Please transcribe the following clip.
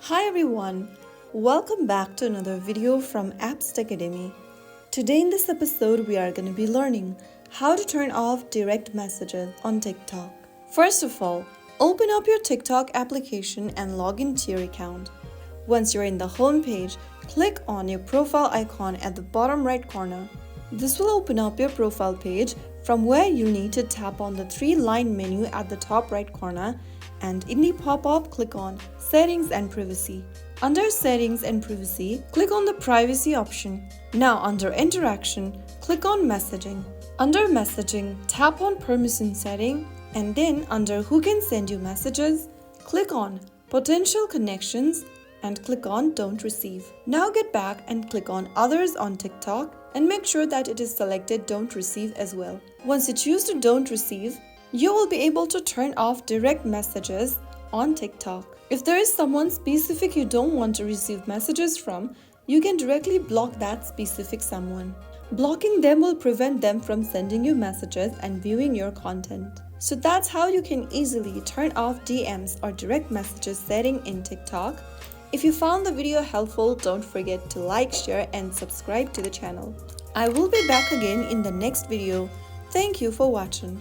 Hi everyone, welcome back to another video from Apps Academy. Today in this episode we are going to be learning how to turn off direct messages on TikTok. First of all, open up your TikTok application and log into your account. Once you're in the home page, click on your profile icon at the bottom right corner. This will open up your profile page from where you'll need to tap on the three-line menu at the top right corner, and in the pop-up, click on Settings and Privacy. Under Settings and Privacy, click on the Privacy option. Now under Interaction, click on Messaging. Under Messaging, tap on Permission Setting, and then under Who can send you messages, click on Potential Connections and click on Don't Receive. Now get back and click on Others on TikTok and make sure that it is selected Don't Receive as well. Once you choose to Don't Receive, you will be able to turn off direct messages on TikTok. If there is someone specific you don't want to receive messages from, you can directly block that specific someone. Blocking them will prevent them from sending you messages and viewing your content. So that's how you can easily turn off DMs or direct messages setting in TikTok. If you found the video helpful, don't forget to like, share and subscribe to the channel. I will be back again in the next video. Thank you for watching.